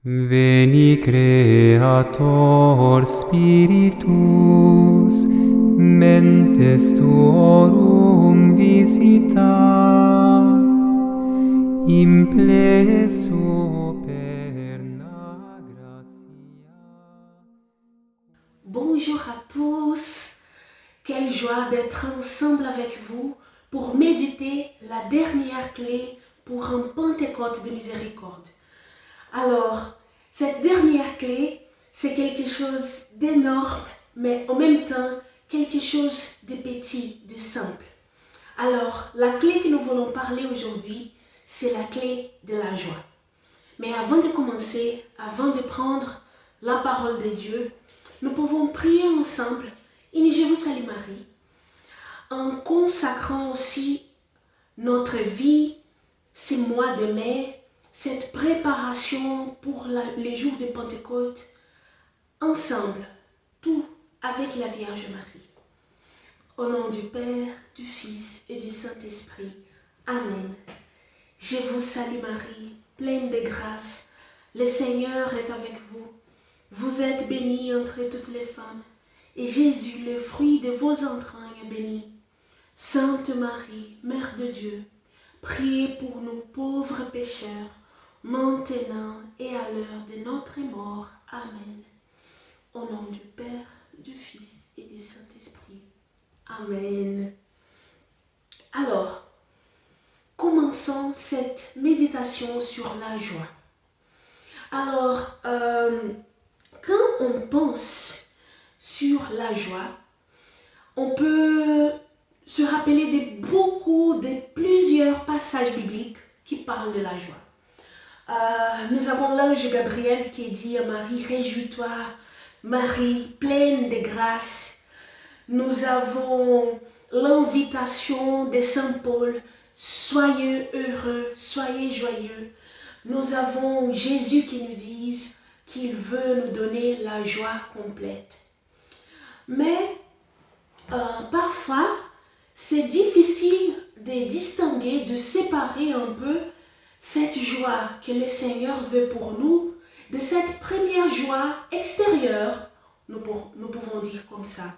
Veni Creator Spiritus, mentes tuorum visita, implesso perna gratia. Bonjour à tous, quelle joie d'être ensemble avec vous pour méditer la dernière clé pour un Pentecôte de miséricorde. Alors, cette dernière clé, c'est quelque chose d'énorme, mais en même temps, quelque chose de petit, de simple. Alors, la clé que nous voulons parler aujourd'hui, c'est la clé de la joie. Mais avant de commencer, avant de prendre la parole de Dieu, nous pouvons prier ensemble, et je vous salue Marie, en consacrant aussi notre vie, ces mois de mai, cette préparation pour les jours de Pentecôte, ensemble, tout avec la Vierge Marie. Au nom du Père, du Fils et du Saint-Esprit. Amen. Je vous salue Marie, pleine de grâce. Le Seigneur est avec vous. Vous êtes bénie entre toutes les femmes, et Jésus, le fruit de vos entrailles, est béni. Sainte Marie, Mère de Dieu, priez pour nous pauvres pécheurs, maintenant et à l'heure de notre mort. Amen. Au nom du Père, du Fils et du Saint-Esprit. Amen. Alors, commençons cette méditation sur la joie. Alors, quand on pense sur la joie, on peut se rappeler de plusieurs passages bibliques qui parlent de la joie. Nous avons l'ange Gabriel qui dit à Marie, réjouis-toi, Marie, pleine de grâce. Nous avons l'invitation de Saint Paul, soyez heureux, soyez joyeux. Nous avons Jésus qui nous dit qu'il veut nous donner la joie complète. Mais parfois, c'est difficile de distinguer, de séparer un peu cette joie que le Seigneur veut pour nous de cette première joie extérieure, nous pouvons dire comme ça.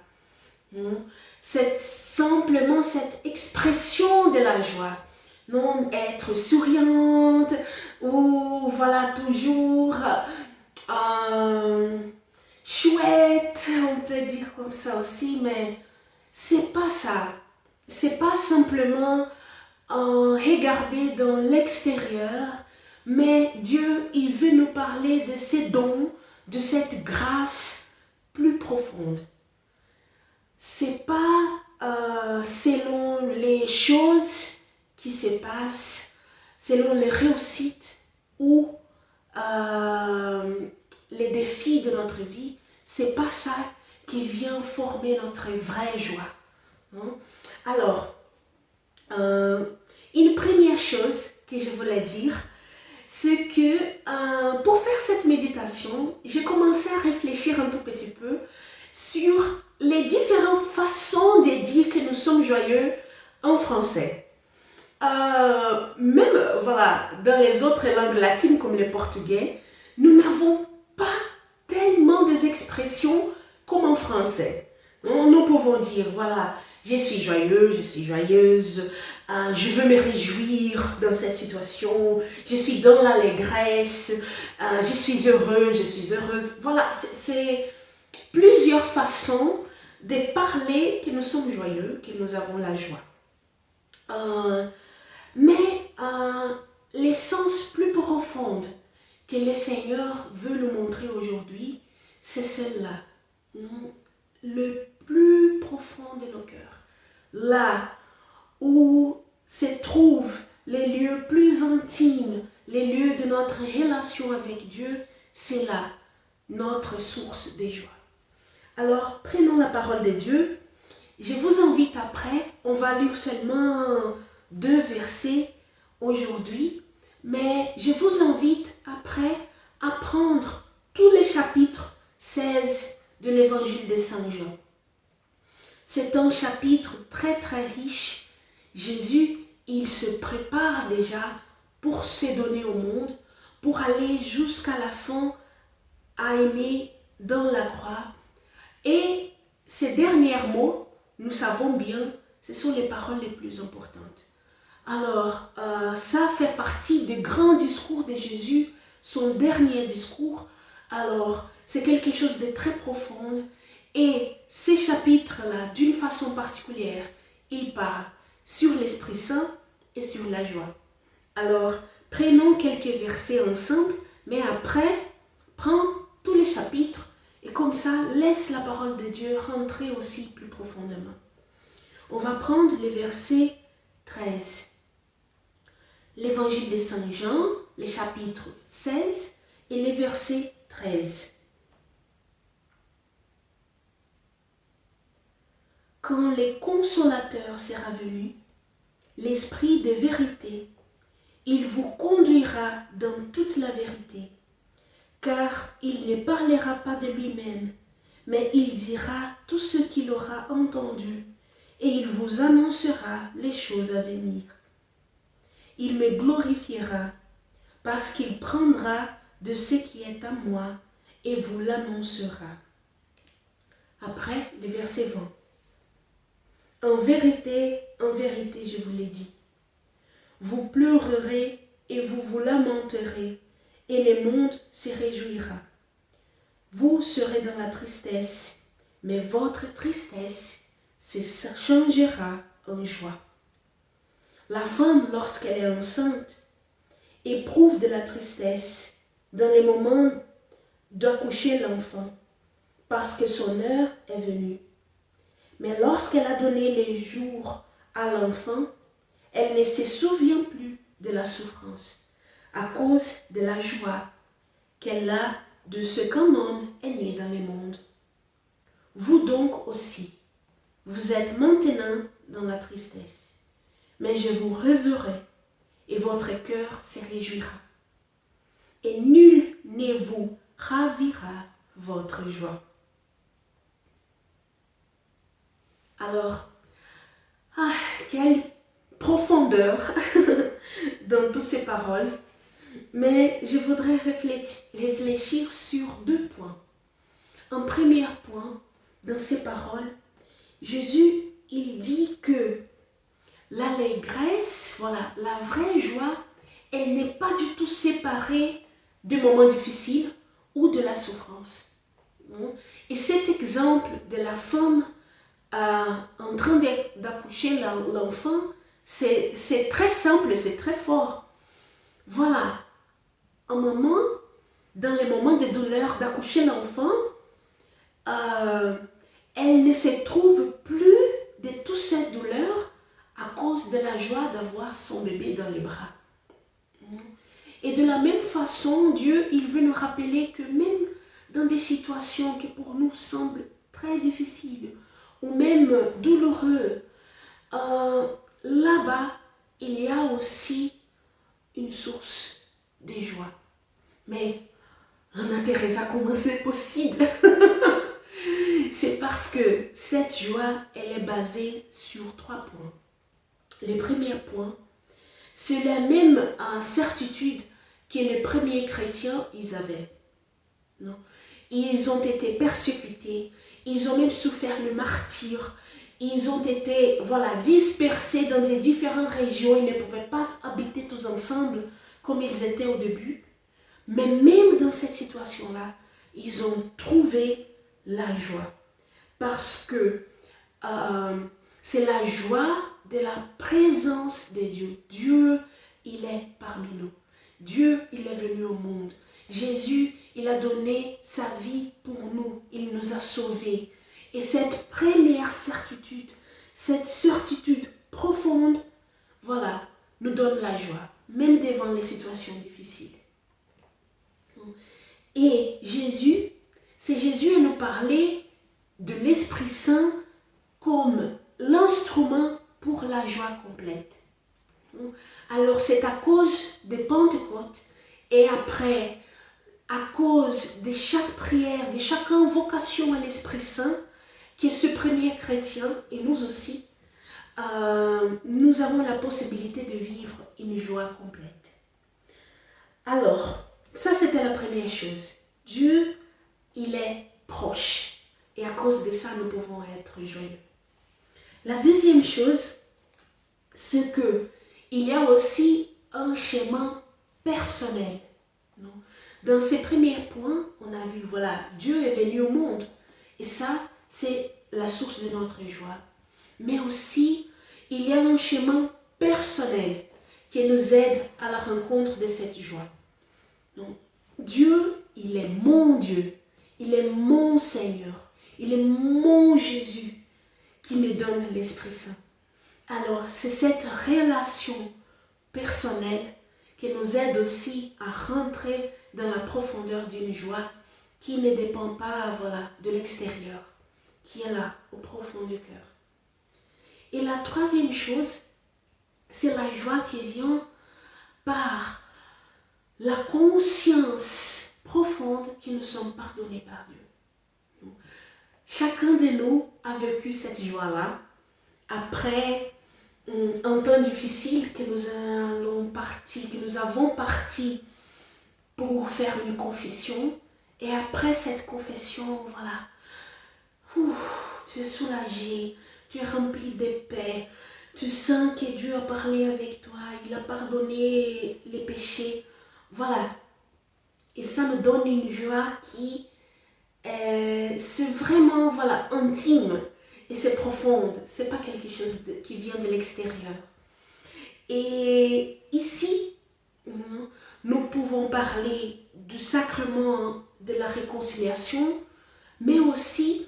Simplement cette expression de la joie. Non être souriante ou voilà toujours chouette, on peut dire comme ça aussi, mais c'est pas ça. C'est pas simplement regarder dans l'extérieur, mais Dieu, il veut nous parler de ses dons, de cette grâce plus profonde. C'est pas selon les choses qui se passent, selon les réussites ou les défis de notre vie, c'est pas ça qui vient former notre vraie joie. Alors, une première chose que je voulais dire, c'est que pour faire cette méditation, j'ai commencé à réfléchir un tout petit peu sur les différentes façons de dire que nous sommes joyeux en français. Même voilà, dans les autres langues latines comme le portugais, nous n'avons pas tellement des expressions comme en français. Nous pouvons dire, voilà, je suis joyeux, je suis joyeuse, je veux me réjouir dans cette situation, je suis dans l'allégresse, je suis heureux, je suis heureuse. Voilà, c'est plusieurs façons de parler que nous sommes joyeux, que nous avons la joie. Mais l'essence plus profonde que le Seigneur veut nous montrer aujourd'hui, c'est celle-là. Le plus profond de nos cœurs. Là où se trouvent les lieux plus intimes, les lieux de notre relation avec Dieu, c'est là notre source de joie. Alors, prenons la parole de Dieu. Je vous invite après, on va lire seulement 2 versets aujourd'hui, mais je vous invite après à prendre tous les chapitres 16 de l'évangile de Saint Jean. C'est un chapitre très très riche. Jésus, il se prépare déjà pour se donner au monde, pour aller jusqu'à la fin à aimer dans la croix. Et ces derniers mots, nous savons bien, ce sont les paroles les plus importantes. Alors, ça fait partie des grands discours de Jésus, son dernier discours. Alors, c'est quelque chose de très profond. Et ces chapitres-là, d'une façon particulière, ils parlent sur l'Esprit Saint et sur la joie. Alors, prenons quelques versets ensemble, mais après, prends tous les chapitres et comme ça, laisse la parole de Dieu rentrer aussi plus profondément. On va prendre les versets 13. L'évangile de Saint Jean, les chapitres 16 et les versets 13. Quand le Consolateur sera venu, l'Esprit de vérité, il vous conduira dans toute la vérité, car il ne parlera pas de lui-même, mais il dira tout ce qu'il aura entendu, et il vous annoncera les choses à venir. Il me glorifiera, parce qu'il prendra de ce qui est à moi, et vous l'annoncera. Après, le verset 20. En vérité, je vous l'ai dit, vous pleurerez et vous vous lamenterez, et le monde se réjouira. Vous serez dans la tristesse, mais votre tristesse se changera en joie. La femme, lorsqu'elle est enceinte, éprouve de la tristesse dans les moments d'accoucher l'enfant, parce que son heure est venue. Mais lorsqu'elle a donné les jours à l'enfant, elle ne se souvient plus de la souffrance à cause de la joie qu'elle a de ce qu'un homme est né dans le monde. Vous donc aussi, vous êtes maintenant dans la tristesse, mais je vous reverrai et votre cœur se réjouira. Et nul ne vous ravira votre joie. Alors, quelle profondeur dans toutes ces paroles. Mais je voudrais réfléchir sur 2 points. Un premier point, dans ces paroles, Jésus, il dit que l'allégresse, voilà, la vraie joie, elle n'est pas du tout séparée des moments difficiles ou de la souffrance. Et cet exemple de la femme en train d'accoucher l'enfant, c'est très simple, c'est très fort. Voilà, un moment, dans les moments de douleur d'accoucher l'enfant, elle ne se trouve plus de toute cette douleur à cause de la joie d'avoir son bébé dans les bras. Et de la même façon, Dieu, il veut nous rappeler que même dans des situations qui pour nous semblent très difficiles ou même douloureuses, là-bas, il y a aussi une source de joie. Mais Anna Teresa, comment c'est possible? C'est parce que cette joie, elle est basée sur 3 points. Le premier point, c'est la même certitude que les premiers chrétiens, ils avaient. Non? Ils ont été persécutés, ils ont même souffert le martyre, ils ont été dispersés dans des différentes régions, ils ne pouvaient pas habiter tous ensemble comme ils étaient au début. Mais même dans cette situation-là, ils ont trouvé la joie. Parce que c'est la joie de la présence de Dieu. Dieu, il est parmi nous. Dieu, il est venu au monde. Jésus, il a donné sa vie pour nous. Il nous a sauvés. Et cette première certitude, cette certitude profonde, nous donne la joie, même devant les situations difficiles. Et Jésus nous parlait de l'Esprit Saint comme l'instrument pour la joie complète. Alors c'est à cause de Pentecôte et après, à cause de chaque prière, de chaque invocation à l'Esprit Saint, que ce premier chrétien, et nous aussi, nous avons la possibilité de vivre une joie complète. Alors, Ça, c'était la première chose. Dieu, il est proche. Et à cause de ça, nous pouvons être joyeux. La deuxième chose, c'est que il y a aussi un chemin personnel. Non? Dans ces premiers points, on a vu, voilà, Dieu est venu au monde. Et ça, c'est la source de notre joie. Mais aussi, il y a un chemin personnel qui nous aide à la rencontre de cette joie. Donc, Dieu, il est mon Dieu. Il est mon Seigneur. Il est mon Jésus qui me donne l'Esprit Saint. Alors, c'est cette relation personnelle qui nous aide aussi à rentrer dans la profondeur d'une joie qui ne dépend pas, voilà, de l'extérieur, qui est là, au profond du cœur. Et la troisième chose, c'est la joie qui vient par la conscience profonde que nous sommes pardonnés par Dieu. Chacun de nous a vécu cette joie-là après un temps difficile que nous avons parti pour faire une confession. Et après cette confession, voilà, tu es soulagé, tu es rempli de paix, tu sens que Dieu a parlé avec toi, il a pardonné les péchés. Voilà. Et ça nous donne une joie qui c'est vraiment, voilà, intime. Et c'est profonde. C'est pas quelque chose qui vient de l'extérieur. Et ici, nous pouvons parler du sacrement de la réconciliation, mais aussi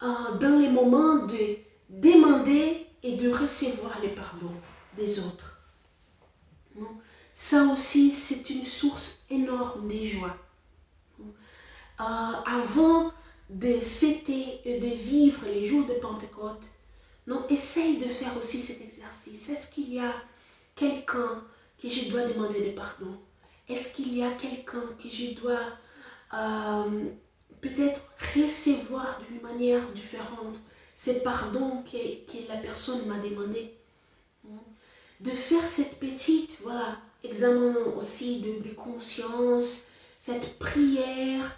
dans les moments de demander et de recevoir le pardon des autres. Ça aussi, c'est une source énorme de joie. Avant de fêter et de vivre les jours de Pentecôte, essaye de faire aussi cet exercice. Est-ce qu'il y a quelqu'un que je dois demander de pardon? Est-ce qu'il y a quelqu'un que je dois peut-être recevoir d'une manière différente ce pardon que la personne m'a demandé? De faire cette petite, voilà, examen aussi de conscience, cette prière,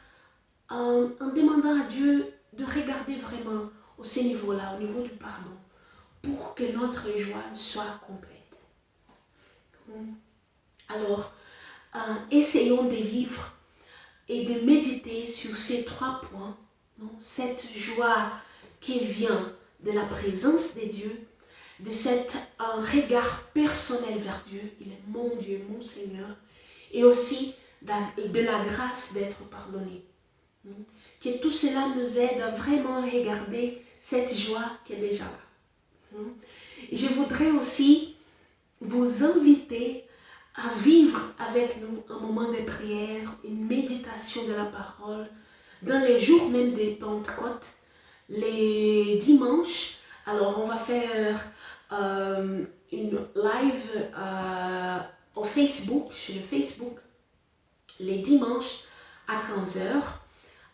en demandant à Dieu de regarder vraiment au ce niveau-là, au niveau du pardon, pour que notre joie soit complète. Alors, essayons de vivre et de méditer sur ces 3 points. Cette joie qui vient de la présence de Dieu, de cet regard personnel vers Dieu, il est mon Dieu, mon Seigneur, et aussi de la grâce d'être pardonné. Que tout cela nous aide à vraiment regarder cette joie qui est déjà là. Je voudrais aussi vous inviter à vivre avec nous un moment de prière, une méditation de la parole, dans les jours même des Pentecôtes, les dimanches. Alors on va faire une live au Facebook, sur le Facebook, les dimanches à 15h.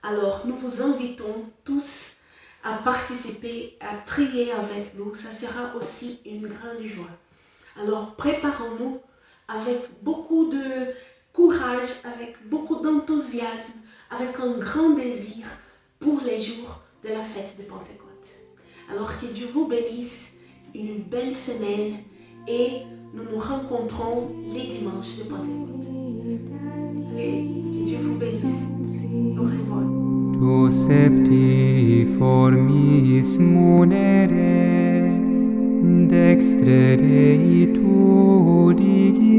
Alors, nous vous invitons tous à participer, à prier avec nous. Ça sera aussi une grande joie. Alors, préparons-nous avec beaucoup de courage, avec beaucoup d'enthousiasme, avec un grand désir pour les jours de la fête de Pentecôte. Alors, que Dieu vous bénisse, une belle semaine et nous nous rencontrons les dimanches de Pentecôte. Allez, que Dieu vous bénisse. Au revoir. Tu septiformis munere, dextre Dei tu digi